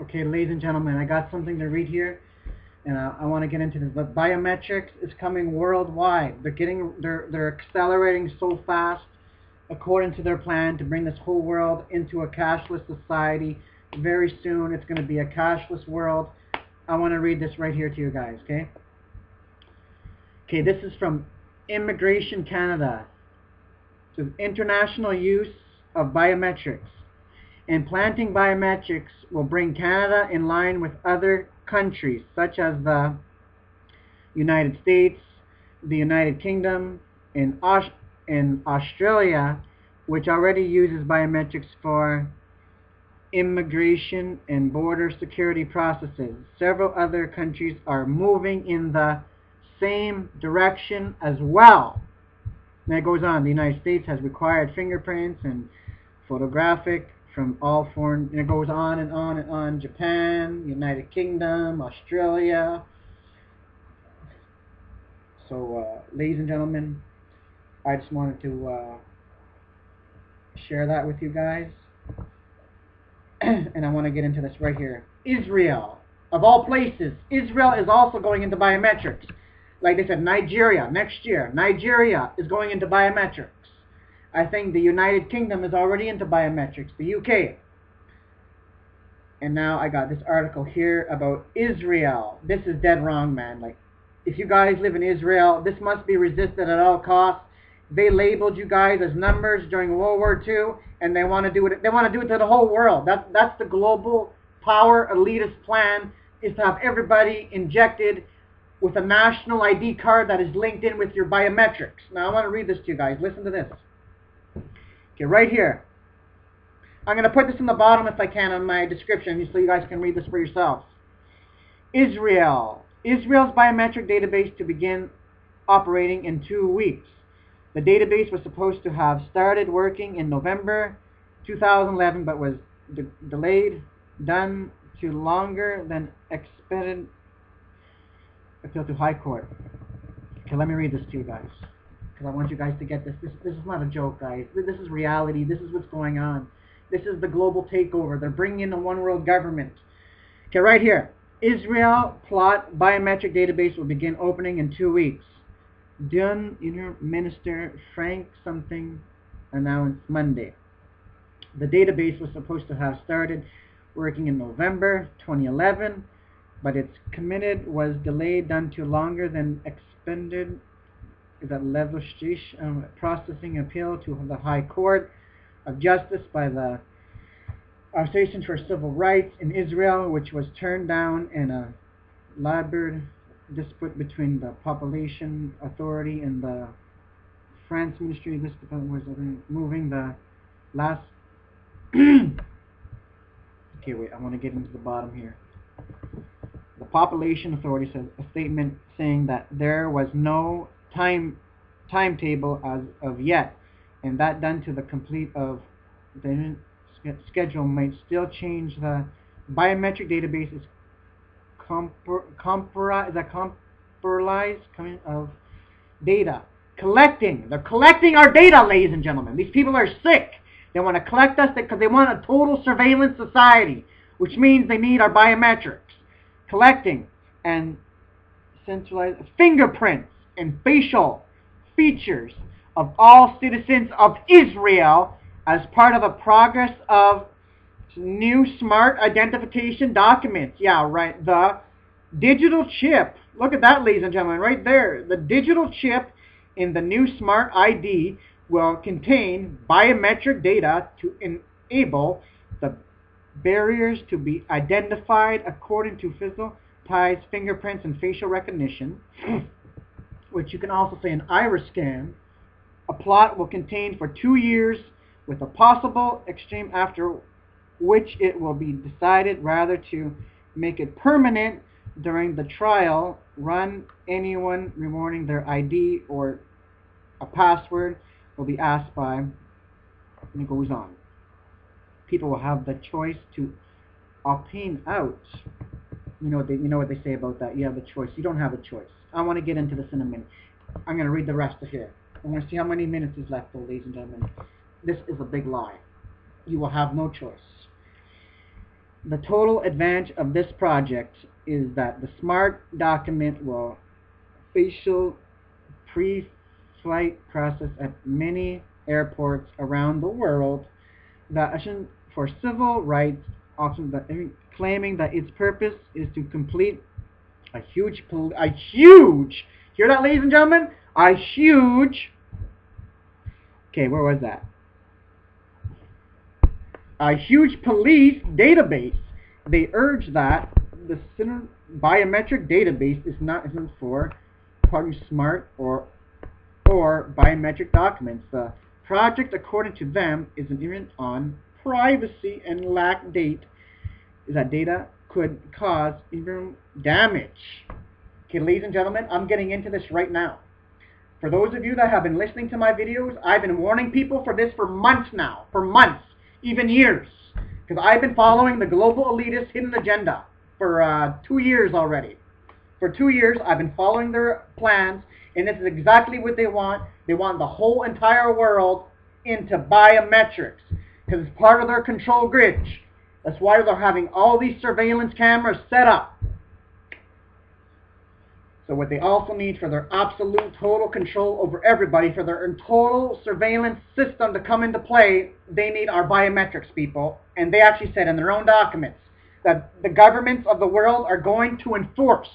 Okay, ladies and gentlemen, I got something to read here, and I want to get into this. But biometrics is coming worldwide. They're accelerating so fast, according to their plan, to bring this whole world into a cashless society. Very soon, it's going to be a cashless world. I want to read this right here to you guys. Okay. Okay, this is from Immigration Canada. So international use of biometrics. Implanting biometrics will bring Canada in line with other countries such as the United States, the United Kingdom, and Australia, which already uses biometrics for immigration and border security processes. Several other countries are moving in the same direction as well. And it goes on. The United States has required fingerprints and photographic from all foreign, and it goes on and on and on. Japan, United Kingdom, Australia. So, ladies and gentlemen, I just wanted to share that with you guys. And I want to get into this right here. Israel, of all places, Israel is also going into biometrics. Like they said, Nigeria, next year, Nigeria is going into biometrics. I think the United Kingdom is already into biometrics, the UK. And now I got this article here about Israel. This is dead wrong, man. Like, if you guys live in Israel, this must be resisted at all costs. They labeled you guys as numbers during World War II, and they want to do it. They want to do it to the whole world. That's the global power elitist plan, is to have everybody injected with a national ID card that is linked in with your biometrics. Now I want to read this to you guys. Listen to this. Okay, right here. I'm going to put this in the bottom if I can on my description so you guys can read this for yourselves. Israel. Israel's biometric database to begin operating in 2 weeks. The database was supposed to have started working in November 2011 but was delayed, done to longer than expected appeal to High Court. Okay, let me read this to you guys, because I want you guys to get this. This is not a joke, guys. This is reality. This is what's going on. This is the global takeover. They're bringing in a one world government. Okay, right here. Israel plot biometric database will begin opening in 2 weeks. Dun Inner Minister Frank something announced Monday. The database was supposed to have started working in November 2011, but its committed was delayed done to longer than expected. Is that legislation processing appeal to the High Court of Justice by the Association for Civil Rights in Israel, which was turned down in a labored dispute between the Population Authority and the France Ministry. This was moving the last. Okay, wait. I want to get into the bottom here. The Population Authority says a statement saying that there was no timetable as of yet, and that done to the complete of the schedule might still change. The biometric database is comprised of data. They're collecting our data, ladies and gentlemen. These people are sick. They want to collect us because they want a total surveillance society, which means they need our biometrics. Collecting and centralized fingerprints and facial features of all citizens of Israel as part of the progress of new smart identification documents. Yeah, right. The digital chip. Look at that, ladies and gentlemen, right there. The digital chip in the new smart ID will contain biometric data to enable the barriers to be identified according to physical ties, fingerprints, and facial recognition, which you can also say an iris scan. A plot will contain for 2 years with a possible extreme after which it will be decided rather to make it permanent during the trial run. Anyone reporting their ID or a password will be asked by, and it goes on. People will have the choice to opt-in out. You know what they say about that. You have a choice. You don't have a choice. I want to get into this in a minute. I'm going to read the rest of here. I want to see how many minutes is left, though, ladies and gentlemen. This is a big lie. You will have no choice. the total advantage of this project is that the smart document will facial pre-flight process at many airports around the world that for civil rights often claiming that its purpose is to complete a huge, hear that, ladies and gentlemen? A huge, okay, where was that? A huge police database. They urge that the biometric database isn't for probably smart or biometric documents. The project, according to them, is an event on privacy and lack date. Is that data could cause even damage. Okay, ladies and gentlemen, I'm getting into this right now. For those of you that have been listening to my videos, I've been warning people for this for months now. For months. Even years. Because I've been following the global elitist hidden agenda for 2 years already. For 2 years, I've been following their plans, and this is exactly what they want. They want the whole entire world into biometrics, because it's part of their control grid. That's why they're having all these surveillance cameras set up. So what they also need for their absolute total control over everybody, for their total surveillance system to come into play, they need our biometrics, people. And they actually said in their own documents that the governments of the world are going to enforce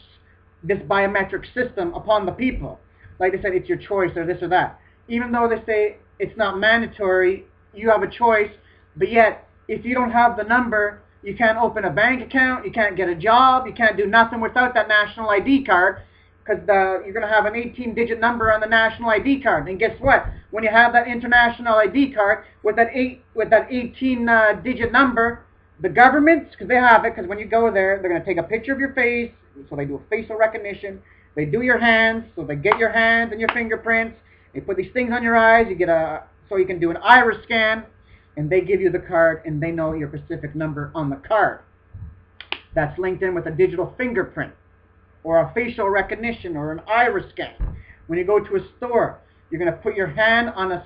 this biometric system upon the people. Like they said, it's your choice or this or that. Even though they say it's not mandatory, you have a choice, but yet if you don't have the number, you can't open a bank account, you can't get a job, you can't do nothing without that national ID card. Because you're going to have an 18-digit number on the national ID card, and guess what? When you have that international ID card with that 18-digit number, the governments, because they have it, because when you go there, they're going to take a picture of your face, so they do a facial recognition. They do your hands, so they get your hands and your fingerprints. They put these things on your eyes. So you can do an iris scan, and they give you the card, and they know your specific number on the card. That's linked in with a digital fingerprint, or a facial recognition, or an iris scan. When you go to a store, you're going to put your hand on a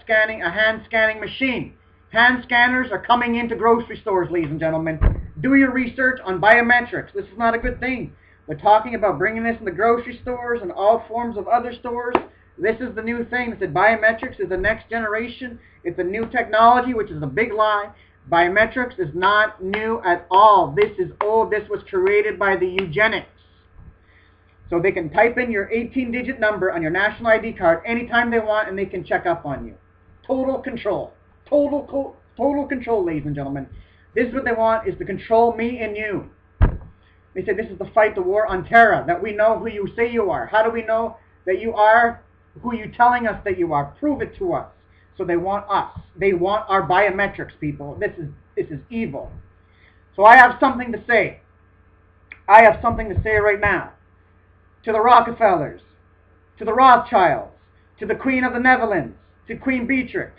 hand scanning machine. Hand scanners are coming into grocery stores, ladies and gentlemen. Do your research on biometrics. This is not a good thing. They're talking about bringing this in the grocery stores and all forms of other stores. This is the new thing. They said biometrics is the next generation. It's a new technology, which is a big lie. Biometrics is not new at all. This is old. This was created by the eugenics. So they can type in your 18-digit number on your national ID card anytime they want, and they can check up on you. Total control. Total control, ladies and gentlemen. This is what they want, is to control me and you. They said this is the fight, the war on terror, that we know who you say you are. How do we know that you are who you're telling us that you are? Prove it to us. So they want us. They want our biometrics, people. This is evil. So I have something to say. I have something to say right now. To the Rockefellers, to the Rothschilds, to the Queen of the Netherlands, to Queen Beatrix,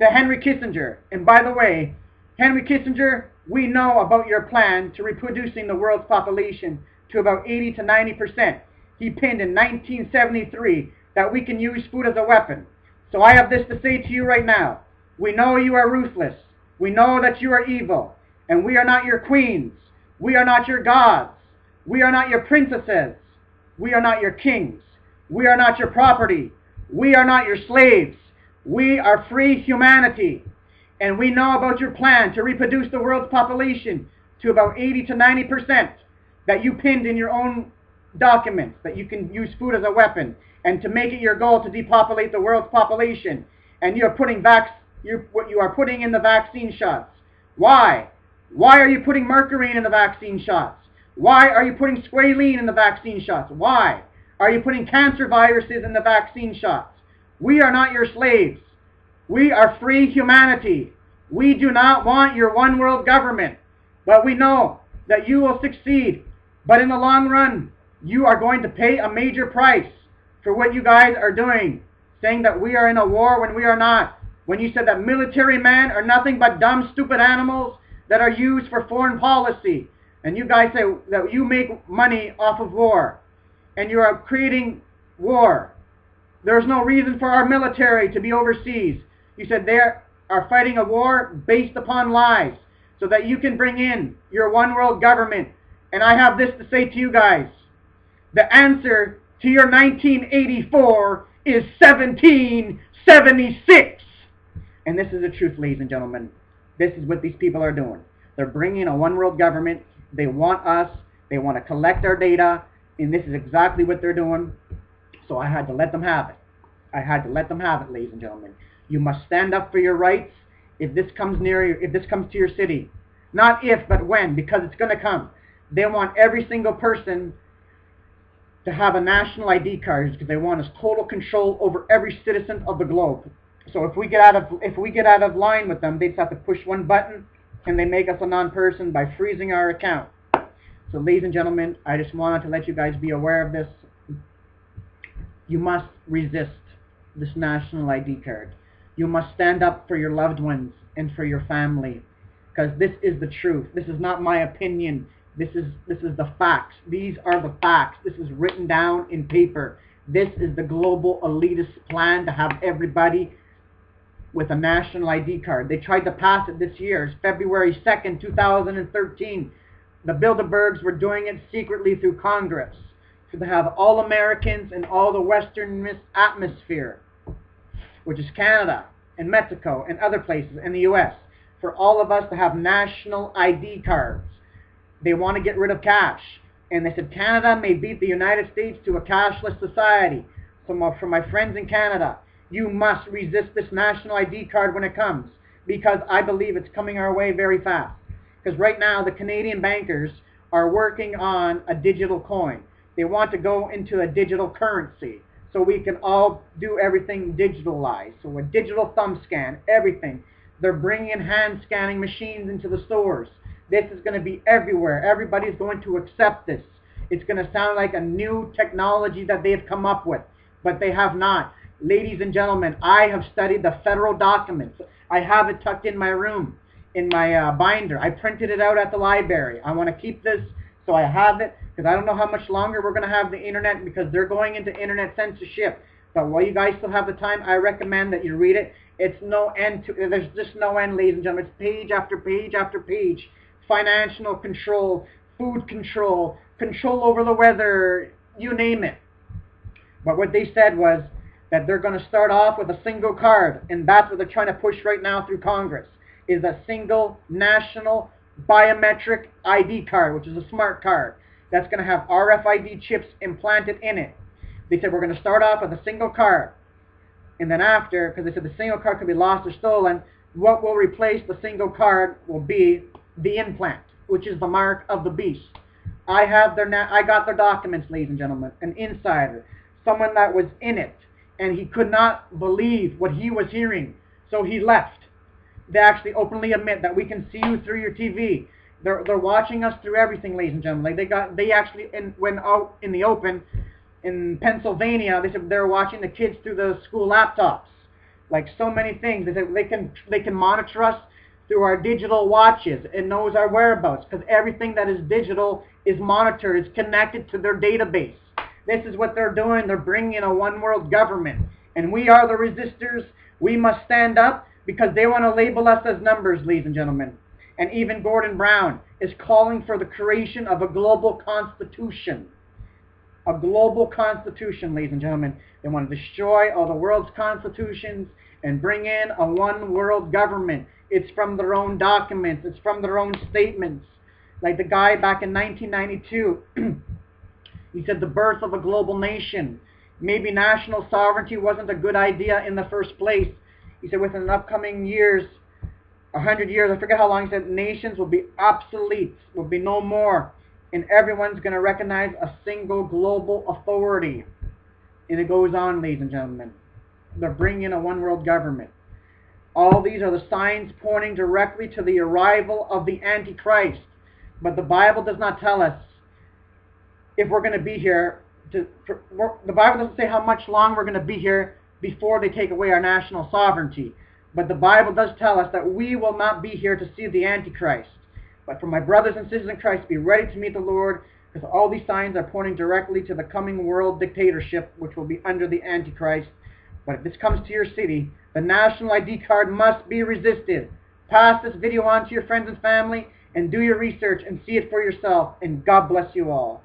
to Henry Kissinger. And by the way, Henry Kissinger, we know about your plan to reproducing the world's population to about 80 to 90%. He pinned in 1973 that we can use food as a weapon. So I have this to say to you right now. We know you are ruthless. We know that you are evil. And we are not your queens. We are not your gods. We are not your princesses. We are not your kings. We are not your property. We are not your slaves. We are free humanity. And we know about your plan to reproduce the world's population to about 80 to 90%, that you pinned in your own documents, that you can use food as a weapon, and to make it your goal to depopulate the world's population. And you are putting what you are putting in the vaccine shots. Why? Why are you putting mercury in the vaccine shots? Why are you putting squalene in the vaccine shots? Why are you putting cancer viruses in the vaccine shots? We are not your slaves. We are free humanity. We do not want your one world government. But we know that you will succeed. But in the long run, you are going to pay a major price for what you guys are doing. Saying that we are in a war when we are not. When you said that military men are nothing but dumb, stupid animals that are used for foreign policy. And you guys say that you make money off of war. And you are creating war. There's no reason for our military to be overseas. You said they are fighting a war based upon lies. so that you can bring in your one world government. And I have this to say to you guys. The answer to your 1984 is 1776. And this is the truth, ladies and gentlemen. This is what these people are doing. They're bringing a one world government. They want us. They want to collect our data. And this is exactly what they're doing. So I had to let them have it. I had to let them have it, ladies and gentlemen. You must stand up for your rights if this comes near you, if this comes to your city. Not if, but when, because it's going to come. They want every single person to have a national ID card because they want us total control over every citizen of the globe. So if we get out of line with them, they just have to push one button and they make us a non-person by freezing our account. So ladies and gentlemen, I just wanted to let you guys be aware of this. You must resist this national ID card. You must stand up for your loved ones and for your family, because this is the truth. This is not my opinion. This is the facts. These are the facts. This is written down in paper. This is the global elitist plan to have everybody with a national ID card. They tried to pass it this year. It's February 2nd, 2013. The Bilderbergs were doing it secretly through Congress, so to have all Americans in all the Western atmosphere, which is Canada and Mexico and other places in the U.S., for all of us to have national ID cards. They want to get rid of cash. And they said Canada may beat the United States to a cashless society. So for my friends in Canada, you must resist this national ID card when it comes, because I believe it's coming our way very fast. Because right now the Canadian bankers are working on a digital coin. They want to go into a digital currency so we can all do everything digitalized. So a digital thumb scan, everything. They're bringing in hand scanning machines into the stores. This is going to be everywhere. Everybody's going to accept this. It's going to sound like a new technology that they have come up with, but they have not. Ladies and gentlemen, I have studied the federal documents. I have it tucked in my room, in my binder. I printed it out at the library. I want to keep this so I have it, because I don't know how much longer we're going to have the internet, because they're going into internet censorship. But while you guys still have the time, I recommend that you read it. It's no end to, there's just no end, ladies and gentlemen. It's page after page after page. Financial control, food control, control over the weather, you name it. But what they said was that they're going to start off with a single card, and that's what they're trying to push right now through Congress, is a single national biometric ID card, which is a smart card, that's going to have RFID chips implanted in it. They said we're going to start off with a single card, and then after, because they said the single card could be lost or stolen, what will replace the single card will be the implant, which is the mark of the beast. I got their documents, ladies and gentlemen, an insider, someone that was in it, and he could not believe what he was hearing, so he left. They actually openly admit that we can see you through your TV. They're watching us through everything, ladies and gentlemen. Like they actually went out in the open in Pennsylvania. They said they're watching the kids through the school laptops. Like so many things. They said they can monitor us through our digital watches. It knows our whereabouts, because everything that is digital is monitored, is connected to their database. This is what they're doing. They're bringing in a one world government, and we are the resistors. We must stand up, because they want to label us as numbers, ladies and gentlemen. And even Gordon Brown is calling for the creation of a global constitution. A global constitution, ladies and gentlemen. They want to destroy all the world's constitutions and bring in a one world government. It's from their own documents. It's from their own statements. Like the guy back in 1992, he said the birth of a global nation. Maybe national sovereignty wasn't a good idea in the first place. He said within the upcoming years, 100 years, I forget how long, he said nations will be obsolete, will be no more, and everyone's going to recognize a single global authority. And it goes on, ladies and gentlemen. They're bringing in a one world government. All these are the signs pointing directly to the arrival of the Antichrist. But the Bible does not tell us if we're going to be here. The Bible doesn't say how much longer we're going to be here before they take away our national sovereignty. But the Bible does tell us that we will not be here to see the Antichrist. But for my brothers and sisters in Christ, be ready to meet the Lord, because all these signs are pointing directly to the coming world dictatorship, which will be under the Antichrist. But if this comes to your city, the national ID card must be resisted. Pass this video on to your friends and family, and do your research and see it for yourself. And God bless you all.